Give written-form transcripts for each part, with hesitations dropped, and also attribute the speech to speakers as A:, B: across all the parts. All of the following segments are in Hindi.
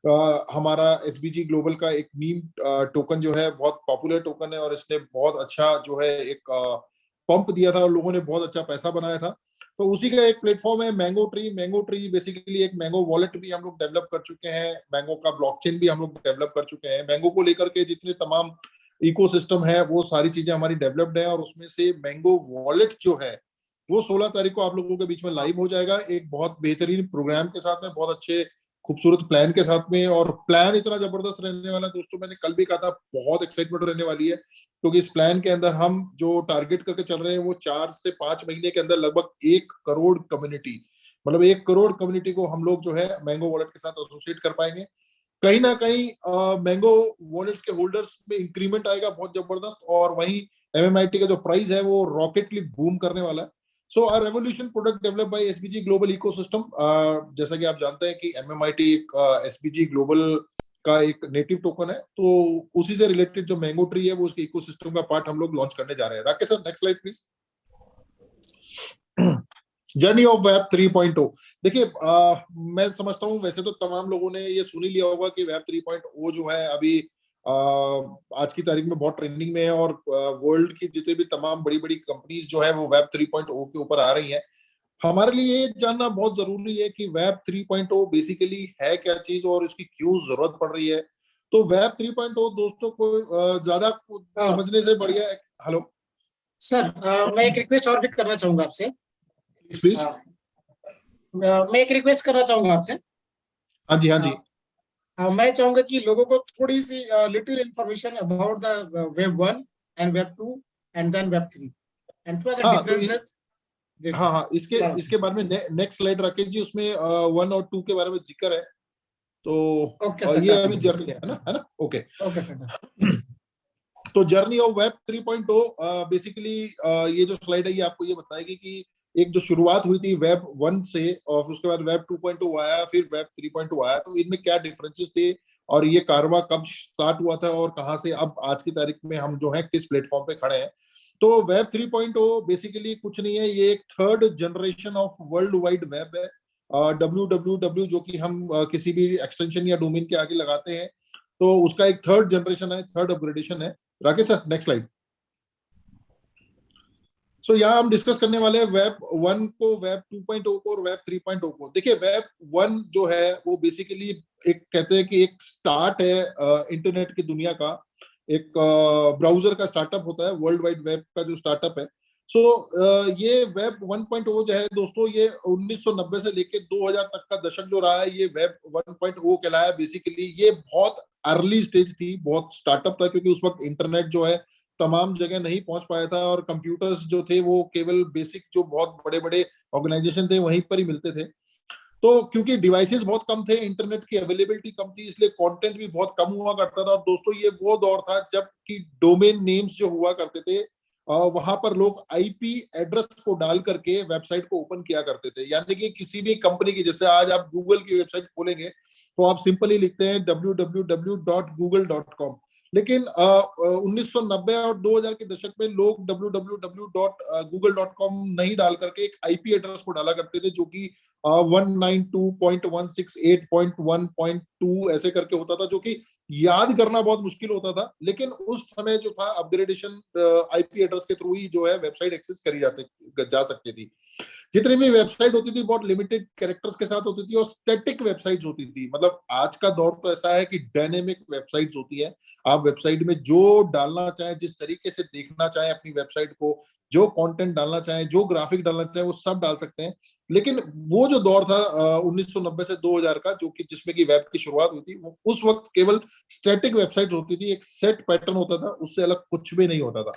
A: हमारा एसबीजी ग्लोबल का एक मीम टोकन जो है बहुत पॉपुलर टोकन है और इसने बहुत अच्छा जो है एक पंप दिया था और लोगों ने बहुत अच्छा पैसा बनाया था। तो उसी का एक प्लेटफॉर्म है mango tree. Mango tree basically एक मैंगो वॉलेट भी हम लोग डेवलप कर चुके हैं, मैंगो का ब्लॉकचेन भी हम लोग डेवलप कर चुके हैं। मैंगो को लेकर के जितने तमाम इकोसिस्टम है वो सारी चीजें हमारी डेवलप्ड है और उसमें से मैंगो वॉलेट जो है वो 16 तारीख को आप लोगों के बीच में लाइव हो जाएगा, एक बहुत बेहतरीन प्रोग्राम के साथ में, बहुत अच्छे खूबसूरत प्लान के साथ में। और प्लान इतना जबरदस्त रहने वाला है दोस्तों, मैंने कल भी कहा था बहुत एक्साइटमेंट रहने वाली है, क्योंकि इस प्लान के अंदर हम जो टारगेट करके चल रहे हैं वो 4 से 5 महीने के अंदर लगभग 1 करोड़ कम्युनिटी, मतलब 1 करोड़ कम्युनिटी को हम लोग जो है मैंगो वॉलेट के साथ एसोसिएट कर पाएंगे। कहीं ना कहीं मैंगो वॉलेट्स के होल्डर्स में इंक्रीमेंट आएगा बहुत जबरदस्त, और वहीं एमएमआईटी का जो प्राइस है वो रॉकेटली बूम करने वाला है। So our revolution product develop by SBG global ecosystem. जैसा कि आप जानते हैं कि एमएमआईटी एक एसबीजी ग्लोबल का एक नेटिव टोकन है, तो उसी से रिलेटेड जो मैंगो ट्री है वो उसके इकोसिस्टम का पार्ट हम लोग लॉन्च करने जा रहे हैं। Rakesh sir next slide please. Journey of web 3.0। देखिए मैं समझता हूँ वैसे तो तमाम लोगों ने ये सुन ही लिया होगा कि वेब 3.0 जो है अभी आज की तारीख में बहुत ट्रेंडिंग में है, और वर्ल्ड की जितने भी तमाम बड़ी बड़ी कंपनीज जो है वो वेब 3.0 के ऊपर आ रही हैं। हमारे लिए ये जानना बहुत जरूरी है कि वेब 3.0 बेसिकली है क्या चीज और इसकी क्यों जरूरत पड़ रही है। तो वेब 3.0 दोस्तों को ज्यादा समझने से बढ़िया है। हेलो
B: सर, मैं एक रिक्वेस्ट और भी करना चाहूंगा आपसे।
A: प्लीज।
B: मैं एक रिक्वेस्ट करना चाहूंगा आपसे।
A: हाँ जी, हाँ जी।
B: मैं चाहूंगा कि लोगों को थोड़ी सी little information about the web 1 and web 2 and then web 3 and थोड़ा सा डिफरेंसेस।
A: हाँ हाँ, इसके बारे में नेक्स्ट स्लाइड राकेश जी, उसमें 1 और 2 के बारे में जिक्र है। तो ये अभी जर्नी है ना। Okay
B: sir.
A: तो जर्नी ऑफ वेब 3.0 बेसिकली ये जो स्लाइड है ये आपको ये बताएगी कि एक जो शुरुआत हुई थी वेब 1 से और उसके बाद वेब 2.0 आया, फिर वेब 3.0 आया, तो इनमें क्या डिफरेंसेस थे और ये कारवा कब स्टार्ट हुआ था और कहां से अब आज की तारीख में हम जो है किस प्लेटफॉर्म पे खड़े हैं। तो वेब 3.0 बेसिकली कुछ नहीं है, ये एक third generation of world wide web है। WWW जो कि हम किसी भी एक्सटेंशन या डोमेन के आगे लगाते हैं, तो उसका एक थर्ड जनरेशन है, थर्ड अपग्रेडेशन है। Rakesh sir next slide. So यहाँ हम डिस्कस करने वाले हैं वेब 1 को, वेब 2.0 को और वेब 3.0 को। देखिए वेब 1 जो है वो बेसिकली एक कहते हैं कि एक स्टार्ट है इंटरनेट की दुनिया का, एक ब्राउजर का स्टार्टअप होता है, वर्ल्ड वाइड वेब का जो स्टार्टअप है। ये वेब 1.0 जो है दोस्तों, ये 1990 से लेके 2000 तक का दशक जो रहा है ये वेब 1.0 कहलाया। बेसिकली ये बहुत अर्ली स्टेज थी, बहुत स्टार्टअप था, क्योंकि उस वक्त इंटरनेट जो है तमाम जगह नहीं पहुंच पाया था और कंप्यूटर्स जो थे वो केवल बेसिक जो बहुत बड़े बड़े ऑर्गेनाइजेशन थे वहीं पर ही मिलते थे। तो क्योंकि डिवाइसेस बहुत कम थे, इंटरनेट की अवेलेबिलिटी कम थी, इसलिए कंटेंट भी बहुत कम हुआ करता था। और दोस्तों ये वो दौर था जब कि डोमेन नेम्स जो हुआ करते थे वहां पर लोग आईपी एड्रेस को डाल करके वेबसाइट को ओपन किया करते थे। यानी कि किसी भी कंपनी की, जैसे आज आप गूगल की वेबसाइट खोलेंगे तो आप सिंपली लिखते हैं www.google.com, लेकिन 1990 और 2000 के दशक में लोग www.google.com नहीं डाल करके एक आईपी एड्रेस को डाला करते थे, जो कि 192.168.1.2 ऐसे करके होता था, जो कि याद करना बहुत मुश्किल होता था। लेकिन उस समय जो था अपग्रेडेशन आईपी एड्रेस के थ्रू ही जो है वेबसाइट एक्सेस करी जा सकती थी। जितनी भी वेबसाइट होती थी बहुत लिमिटेड कैरेक्टर्स के साथ होती थी और स्टैटिक वेबसाइट्स होती थी। मतलब आज का दौर तो ऐसा है कि डायनेमिक वेबसाइट्स होती है, आप वेबसाइट में जो डालना चाहें, जिस तरीके से देखना चाहें अपनी वेबसाइट को, जो कंटेंट डालना चाहें, जो ग्राफिक डालना चाहें, वो सब डाल सकते हैं। लेकिन वो जो दौर था 1990 से 2000 का, जो कि जिसमें कि वेब की शुरुआत हुई थी, वो उस वक्त केवल स्टैटिक वेबसाइट होती थी, एक सेट पैटर्न होता था, उससे अलग कुछ भी नहीं होता था।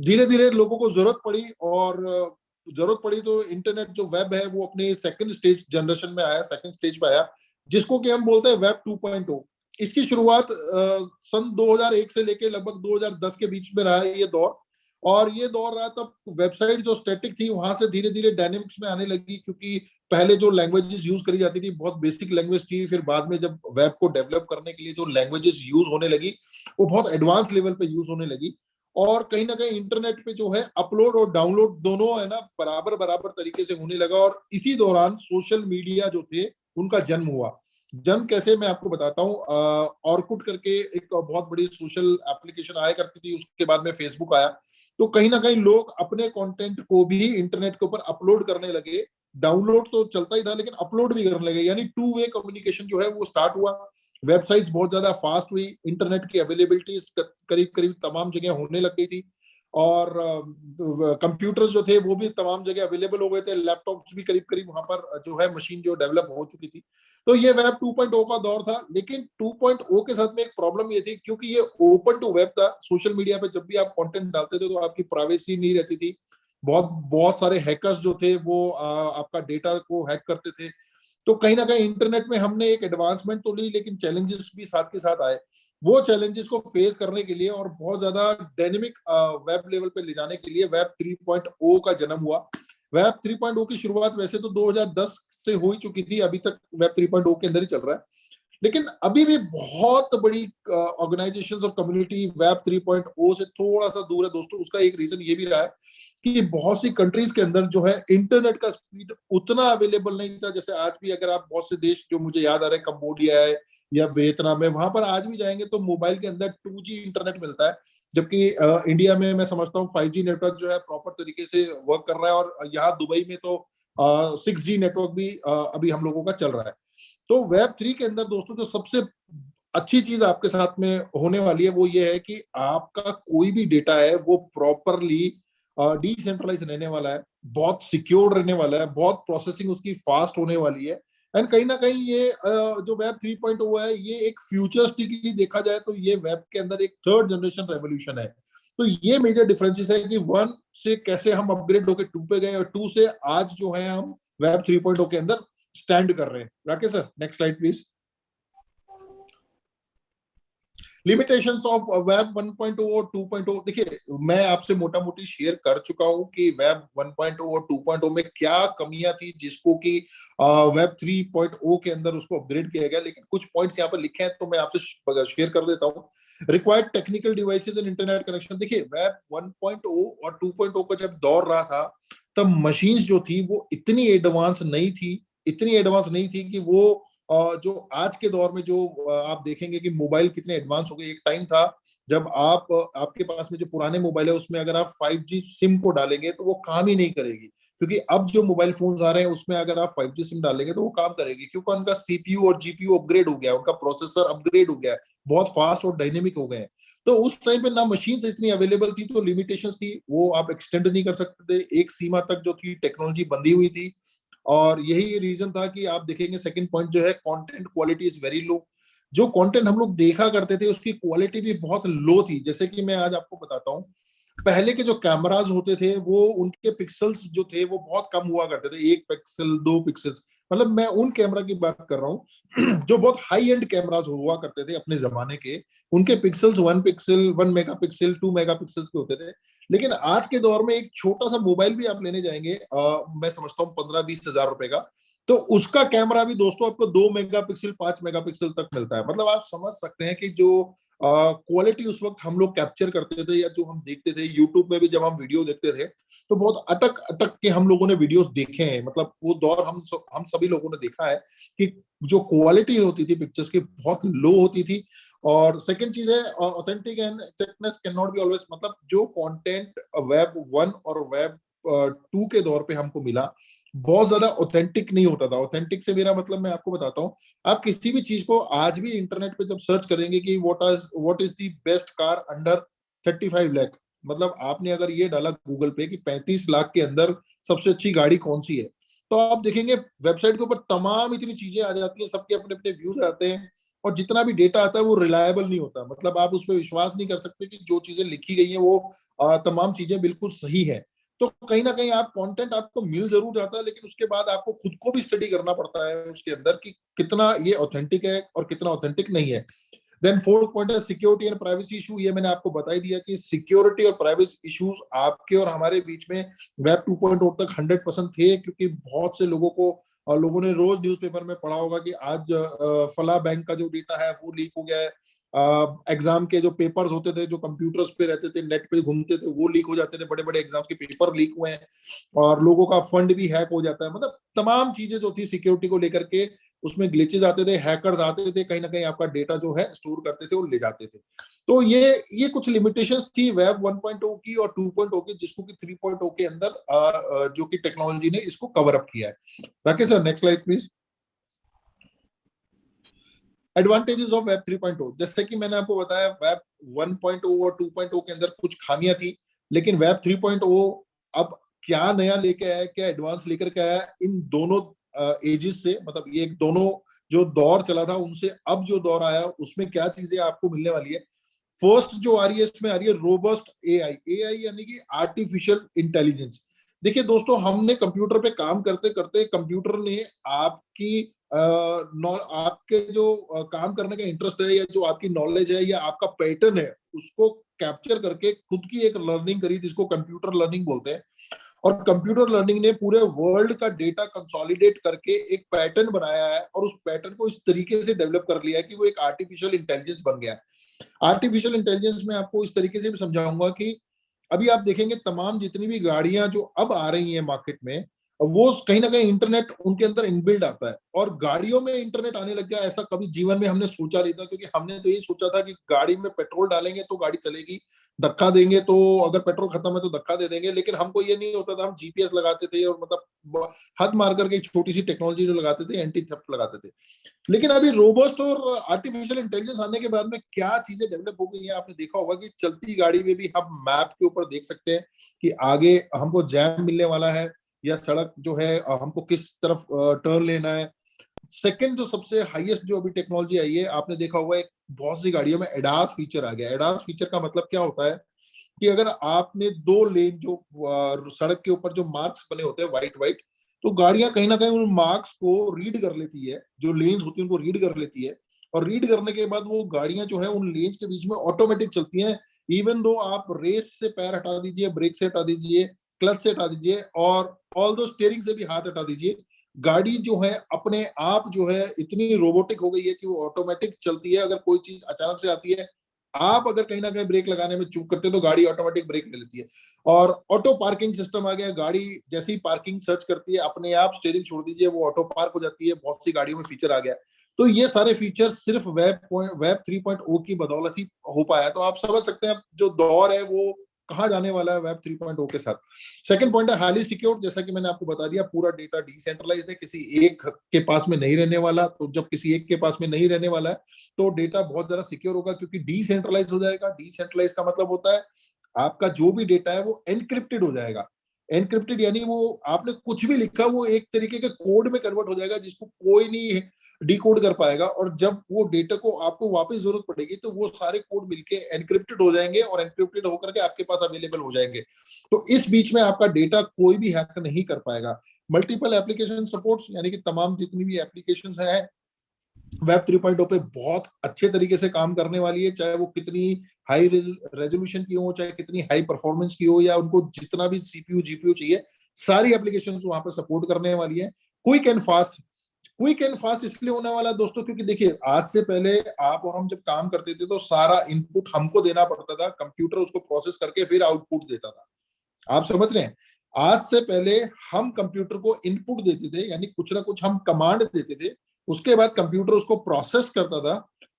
A: धीरे धीरे लोगों को जरूरत पड़ी, और जरूरत पड़ी तो इंटरनेट जो वेब है वो अपने सेकंड स्टेज जनरेशन में आया, सेकंड स्टेज पे आया, जिसको कि हम बोलते हैं वेब 2.0। इसकी शुरुआत सन 2001 से लेके लगभग 2010 के बीच में रहा है ये दौर। और ये दौर रहा तब वेबसाइट जो स्टैटिक थी वहां से धीरे धीरे डायनेमिक्स में आने लगी, क्योंकि पहले जो लैंग्वेजेस यूज करी जाती थी बहुत बेसिक लैंग्वेज थी। फिर बाद में जब वेब को डेवलप करने के लिए जो लैंग्वेजेस यूज होने लगी वो बहुत एडवांस लेवल पे यूज होने लगी। और कहीं ना कहीं इंटरनेट पे जो है अपलोड और डाउनलोड दोनों है ना बराबर बराबर तरीके से होने लगा। और इसी दौरान सोशल मीडिया जो थे उनका जन्म हुआ। जन कैसे, मैं आपको बताता हूँ। ऑर्कुट करके एक बहुत बड़ी सोशल एप्लीकेशन आया करती थी, उसके बाद में फेसबुक आया, तो कहीं ना कहीं लोग अपने कंटेंट को भी इंटरनेट के ऊपर अपलोड करने लगे। डाउनलोड तो चलता ही था, लेकिन अपलोड भी करने लगे, यानी टू वे कम्युनिकेशन जो है वो स्टार्ट हुआ। वेबसाइट्स बहुत ज्यादा फास्ट हुई, इंटरनेट की अवेलेबिलिटी करीब करीब तमाम जगह होने लग गई थी, और कंप्यूटर्स जो थे वो भी तमाम जगह अवेलेबल हो गए थे, लैपटॉप्स भी करीब करीब वहां पर जो है मशीन जो डेवलप हो चुकी थी। तो ये वेब 2.0 का दौर था, लेकिन 2.0 के साथ में एक प्रॉब्लम ये थी, क्योंकि ये ओपन टू वेब था, सोशल मीडिया पे जब भी आप कंटेंट डालते थे तो आपकी प्राइवेसी नहीं रहती थी। बहुत बहुत सारे हैकर्स जो थे वो आपका डेटा को हैक करते थे। तो कहीं ना कहीं इंटरनेट में हमने एक एडवांसमेंट तो ली, लेकिन चैलेंजेस भी साथ के साथ आए। वो चैलेंजेस को फेस करने के लिए और बहुत ज्यादा डायनेमिक वेब लेवल पे ले जाने के लिए वेब 3.0 का जन्म हुआ। वेब 3.0 की शुरुआत वैसे तो 2010 से हो ही चुकी थी, अभी तक वेब 3.0 के अंदर ही चल रहा है, लेकिन अभी भी बहुत बड़ी ऑर्गेनाइजेशंस और कम्युनिटी वेब 3.0 से थोड़ा सा दूर है दोस्तों। उसका एक रीजन ये भी रहा है कि बहुत सी कंट्रीज के अंदर जो है इंटरनेट का स्पीड उतना अवेलेबल नहीं था। जैसे आज भी अगर आप बहुत से देश जो मुझे याद आ रहे हैं, कंबोडिया है या वियतनाम है, वहां पर आज भी जाएंगे तो मोबाइल के अंदर 2G इंटरनेट मिलता है, जबकि इंडिया में मैं समझता हूँ 5G नेटवर्क जो है प्रॉपर तरीके से वर्क कर रहा है, और यहाँ दुबई में तो 6G नेटवर्क भी अभी हम लोगों का चल रहा है। तो वेब 3 के अंदर दोस्तों जो सबसे अच्छी चीज आपके साथ में होने वाली है वो ये है कि आपका कोई भी डेटा है वो प्रॉपरली डिसेंट्रलाइज रहने वाला है, बहुत सिक्योर रहने वाला है, बहुत प्रोसेसिंग उसकी फास्ट होने वाली है। एंड कहीं ना कहीं ये जो वेब 3.0 है, ये एक फ्यूचरिस्टिकली देखा जाए तो ये वेब के अंदर एक थर्ड जनरेशन रेवोल्यूशन है। तो ये मेजर डिफरेंसेस है कि वन से कैसे हम अपग्रेड होकर टू पे गए, और टू से आज जो है हम वेब 3.0 के अंदर स्टैंड कर रहे हैं। Rakesh sir, next slide please. Limitations of web 1.0 और 2.0, देखिए मैं आपसे मोटा मोटी शेयर कर चुका हूं कि वेब 1.0 और 2.0 में क्या कमियां थी, जिसको कि वेब 3.0 के अंदर उसको अपग्रेड किया गया। लेकिन कुछ पॉइंट्स यहाँ पर लिखे हैं तो मैं आपसे शेयर कर देता हूँ। Required technical devices and internet connection, देखिए वेब 1.0 और 2.0 का जब दौर रहा था तब मशीन्स जो थी वो इतनी एडवांस नहीं थी, इतनी एडवांस नहीं थी कि वो जो आज के दौर में जो आप देखेंगे कि मोबाइल कितने एडवांस हो गए। एक टाइम था जब आपके पास में जो पुराने मोबाइल है उसमें अगर आप 5G सिम को डालेंगे तो वो काम ही नहीं करेगी, क्योंकि अब जो मोबाइल फोन्स आ रहे हैं उसमें अगर आप 5G सिम डालेंगे तो वो काम करेगी, क्योंकि उनका CPU और GPU अपग्रेड हो गया, उनका प्रोसेसर अपग्रेड हो गया, बहुत फास्ट और डायनेमिक हो गए। तो उस टाइम पे ना मशीन इतनी अवेलेबल थी, तो लिमिटेशंस थी, वो आप एक्सटेंड नहीं कर सकते थे, एक सीमा तक जो थी टेक्नोलॉजी बंधी हुई थी। और यही रीजन था कि आप देखेंगे सेकंड पॉइंट जो है, content quality is very low. जो कंटेंट हम लोग देखा करते थे उसकी क्वालिटी भी बहुत लो थी। जैसे कि मैं आज आपको बताता हूँ, पहले के जो कैमराज होते थे वो उनके पिक्सल्स जो थे वो बहुत कम हुआ करते थे, 1 पिक्सल 2 पिक्सल्स, मतलब मैं उन कैमरा की बात कर रहा हूँ जो बहुत हाई एंड कैमराज हुआ करते थे अपने जमाने के। उनके पिक्सल्स 1 पिक्सल 1 मेगापिक्सल 2 मेगापिक्सल के होते थे। लेकिन आज के दौर में एक छोटा सा मोबाइल भी आप लेने जाएंगे, मैं समझता हूँ 15-20 हजार रुपए का, तो उसका कैमरा भी दोस्तों आपको 2 मेगापिक्सल 5 मेगापिक्सल तक मिलता है। मतलब आप समझ सकते हैं कि जो क्वालिटी उस वक्त हम लोग कैप्चर करते थे या जो हम देखते थे यूट्यूब में भी जब हम वीडियो देखते थे तो बहुत अटक अटक के हम लोगों ने वीडियोस देखे हैं। मतलब वो दौर हम सभी लोगों ने देखा है कि जो क्वालिटी होती थी पिक्चर्स की बहुत लो होती थी। और सेकंड चीज है, authentic and acceptance can not be always, मतलब जो कंटेंट वेब 1 और वेब 2 के दौर पे हमको मिला बहुत ज्यादा ऑथेंटिक नहीं होता था। ऑथेंटिक से मेरा मतलब मैं आपको बताता हूँ, आप किसी भी चीज को आज भी इंटरनेट पे जब सर्च करेंगे कि what is the best car under 35 lakh, मतलब आपने अगर ये डाला गूगल पे कि 35 लाख के अंदर सबसे अच्छी गाड़ी कौन सी है, तो आप देखेंगे वेबसाइट के ऊपर तमाम इतनी चीजें आ जाती है, सबके अपने अपने व्यूज आते हैं, और जितना भी डेटा आता है वो रिलायबल नहीं होता। मतलब आप उस पर विश्वास नहीं कर सकते कि जो चीजें लिखी गई है वो तमाम चीजें बिल्कुल सही है। तो कहीं ना कहीं आप कंटेंट आपको मिल जरूर जाता है, लेकिन उसके बाद आपको खुद को भी स्टडी करना पड़ता है उसके अंदर कि कितना ये ऑथेंटिक है और कितना ऑथेंटिक नहीं है। देन फोर्थ पॉइंट है सिक्योरिटी एंड प्राइवेसी इशू। ये मैंने आपको बता ही दिया कि सिक्योरिटी और प्राइवेसी इश्यूज आपके और हमारे बीच में वेब 2.0 तक 100% थे, क्योंकि बहुत से लोगों को और लोगों ने रोज न्यूज़पेपर में पढ़ा होगा कि आज फला बैंक का जो डेटा है वो लीक हो गया है। एग्जाम के जो पेपर्स होते थे जो कंप्यूटर्स पे रहते थे नेट पे घूमते थे वो लीक हो जाते थे, बड़े बड़े एग्जाम्स के पेपर लीक हुए हैं, और लोगों का फंड भी हैक हो जाता है। मतलब तमाम चीजें जो थी सिक्योरिटी को लेकर के उसमें ग्लिचेज आते थे, हैकर्स आते थे, कहीं ना कहीं आपका डेटा जो है स्टोर करते थे और ले जाते थे। तो ये कुछ लिमिटेशंस थी वेब 1.0 की और 2.0 की, जिसको कि 3.0 के अंदर जो कि टेक्नोलॉजी ने इसको कवर अप किया है। Rakesh sir, next slide please. Advantages of web 3.0, जैसे कि मैंने आपको बताया वेब 1.0 और 2.0 के अंदर कुछ खामियां थी, लेकिन वेब 3.0 अब क्या नया लेके आया, क्या एडवांस लेकर के आया इन दोनों एजेस से, मतलब ये दोनों जो दौर चला था उनसे अब जो दौर आया उसमें क्या चीजें आपको मिलने वाली है। फर्स्ट जो आ रही है इसमें आ रही है रोबस्ट एआई। एआई यानी कि आर्टिफिशियल इंटेलिजेंस। देखिए दोस्तों, हमने कंप्यूटर पे काम करते करते कंप्यूटर ने आपके जो काम करने का इंटरेस्ट है या जो आपकी नॉलेज है या आपका पैटर्न है उसको कैप्चर करके खुद की एक लर्निंग करी, जिसको कंप्यूटर लर्निंग बोलते हैं। और कंप्यूटर लर्निंग ने पूरे वर्ल्ड का डेटा कंसोलिडेट करके एक पैटर्न बनाया है और उस पैटर्न को इस तरीके से डेवलप कर लिया है कि वो एक आर्टिफिशियल इंटेलिजेंस बन गया है। आर्टिफिशियल इंटेलिजेंस में आपको इस तरीके से भी समझाऊंगा कि अभी आप देखेंगे तमाम जितनी भी गाड़ियां जो अब आ रही हैं मार्केट में, वो कहीं ना कहीं इंटरनेट उनके अंदर इनबिल्ड आता है। और गाड़ियों में इंटरनेट आने लग गया, ऐसा कभी जीवन में हमने सोचा नहीं था, क्योंकि हमने तो यही सोचा था कि गाड़ी में पेट्रोल डालेंगे तो गाड़ी चलेगी, धक्का देंगे तो अगर पेट्रोल खत्म है तो धक्का दे देंगे। लेकिन हमको ये नहीं होता था, हम जीपीएस लगाते थे और मतलब हद मार करके छोटी सी टेक्नोलॉजी जो लगाते थे, एंटी थेफ्ट लगाते थे। लेकिन अभी रोबोस्ट और आर्टिफिशियल इंटेलिजेंस आने के बाद में क्या चीजें डेवलप हो गई है, आपने देखा होगा कि चलती गाड़ी में भी हम मैप के ऊपर देख सकते हैं कि आगे हमको जैम मिलने वाला है या सड़क जो है हमको किस तरफ टर्न लेना है। सेकंड जो सबसे हाईएस्ट जो अभी टेक्नोलॉजी आई है, आपने देखा होगा एक बहुत सी गाड़ियों में एडास फीचर आ गया। एडास फीचर का मतलब क्या होता है कि अगर आपने दो लेन जो सड़क के ऊपर जो मार्क्स बने होते हैं व्हाइट व्हाइट, तो गाड़ियां कहीं ना कहीं उन मार्क्स को रीड कर लेती है, जो लेन्स होती है उनको रीड कर लेती है। और रीड करने के बाद वो गाड़ियां जो है उन लेन्स के बीच में ऑटोमेटिक चलती हैं। इवन दो आप रेस से पैर हटा दीजिए, ब्रेक से हटा दीजिए, क्लच से हटा दीजिए और ऑल दो स्टीयरिंग से भी हाथ हटा दीजिए, गाड़ी जो है अपने आप जो है इतनी रोबोटिक हो गई है कि वो ऑटोमेटिक चलती है। अगर कोई चीज अचानक से आती है, आप अगर कहीं ना कहीं ब्रेक लगाने में चूक करते हैं तो गाड़ी ऑटोमेटिक ब्रेक ले लेती है। और ऑटो पार्किंग सिस्टम आ गया, गाड़ी जैसे ही पार्किंग सर्च करती है अपने आप स्टीयरिंग छोड़ दीजिए वो ऑटो पार्क हो जाती है। बहुत सी गाड़ियों में फीचर आ गया। तो ये सारे फीचर सिर्फ वेब 3.0 की बदौलत ही हो पाया। तो आप समझ सकते हैं जो दौर है वो कहाँ जाने वाला है वेब 3.0 के साथ। सेकंड पॉइंट है हाईली सिक्योर। जैसा कि मैंने आपको बता दिया, पूरा डेटा डिसेंट्रलाइज्ड है, किसी एक के पास में नहीं रहने वाला। तो जब किसी एक के पास में नहीं रहने वाला है तो डेटा बहुत ज्यादा सिक्योर होगा, क्योंकि डिसेंट्रलाइज हो जाएगा। डिसेंट्रलाइज का मतलब होता है आपका जो भी डेटा है वो एनक्रिप्टेड हो जाएगा। एनक्रिप्टेड यानी वो आपने कुछ भी लिखा वो एक तरीके के कोड में कन्वर्ट हो जाएगा, जिसको कोई नहीं डिकोड कर पाएगा। और जब वो डेटा को आपको वापस जरूरत पड़ेगी तो वो सारे कोड मिलके एनक्रिप्टेड हो जाएंगे और एनक्रिप्टेड होकर के आपके पास अवेलेबल हो जाएंगे। तो इस बीच में आपका डेटा कोई भी हैक नहीं कर पाएगा। मल्टीपल एप्लीकेशन सपोर्ट्स, यानी कि तमाम जितनी भी एप्लीकेशंस हैं वेब 3.0 पे बहुत अच्छे तरीके से काम करने वाली है, चाहे वो कितनी हाई रेजोल्यूशन की हो, चाहे कितनी हाई परफॉर्मेंस की हो, या उनको जितना भी सीपीयू जीपीयू चाहिए, सारी एप्लीकेशंस वहां पर सपोर्ट करने वाली है। Quick and fast. Quick and fast इसलिए होने वाला है दोस्तों, क्योंकि देखिए आज से पहले आप और हम जब काम करते थे तो सारा इनपुट हमको देना पड़ता था, कंप्यूटर उसको प्रोसेस करके फिर आउटपुट देता था। आप समझ रहे हैं? आज से पहले हम कंप्यूटर को इनपुट देते थे, यानी कुछ ना कुछ हम कमांड देते थे, उसके बाद कंप्यूटर उसको प्रोसेस करता था।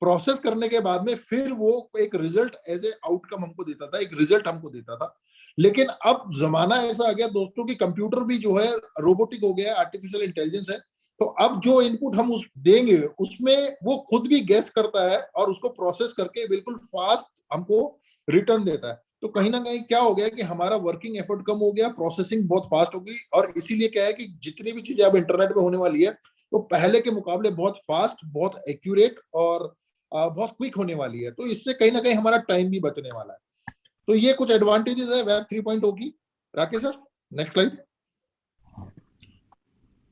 A: प्रोसेस करने के बाद में फिर वो एक रिजल्ट एज ए आउटकम हमको देता था, एक रिजल्ट हमको देता था। लेकिन अब जमाना ऐसा आ गया दोस्तों कि कंप्यूटर भी जो है रोबोटिक हो गया, आर्टिफिशियल इंटेलिजेंस है। तो अब जो इनपुट हम उस देंगे उसमें वो खुद भी गेस करता है और उसको प्रोसेस करके बिल्कुल फास्ट हमको रिटर्न देता है। तो कहीं ना कहीं क्या हो गया कि हमारा वर्किंग एफर्ट कम हो गया, प्रोसेसिंग बहुत फास्ट हो गई। और इसीलिए क्या है कि जितनी भी चीजें अब इंटरनेट में होने वाली है तो पहले के मुकाबले बहुत फास्ट, बहुत एक्यूरेट और बहुत क्विक होने वाली है। तो इससे कहीं ना कहीं हमारा टाइम भी बचने वाला है। तो ये कुछ एडवांटेजेस है वेब 3.0 की। Rakesh sir, next slide.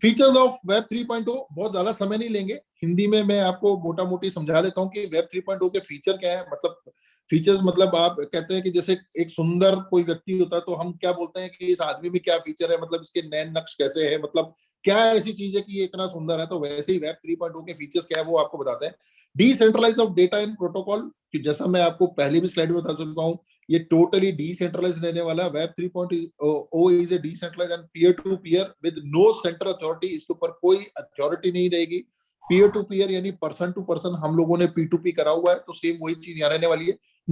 A: Features of web 3.0, बहुत ज्यादा समय नहीं लेंगे, हिंदी में मैं आपको मोटा मोटी समझा देता हूँ कि वेब 3.0 के फीचर क्या है। मतलब फीचर्स मतलब आप कहते हैं कि जैसे एक सुंदर कोई व्यक्ति होता है तो हम क्या बोलते हैं कि इस आदमी में क्या फीचर है, मतलब इसके नैन नक्श कैसे है, मतलब क्या ऐसी चीज है कि ये इतना सुंदर है। तो वैसे ही वेब 3.0 के फीचर्स क्या है वो आपको बताते हैं। Decentralize of data in protocol, कि जैसा मैं आपको पहले भी स्लाइड में बता चुका हूँ, ये टोटली डिसेंट्रलाइज रहने वाला है। Web 3.0 is a decentralize and peer to peer with no central authority. इसके ऊपर कोई अथॉरिटी नहीं रहेगी, पीयर टू पीयर यानी पर्सन टू पर्सन हम लोगों ने P2P करा हुआ है, तो सेम वही चीज यहाँ रहने वाली है।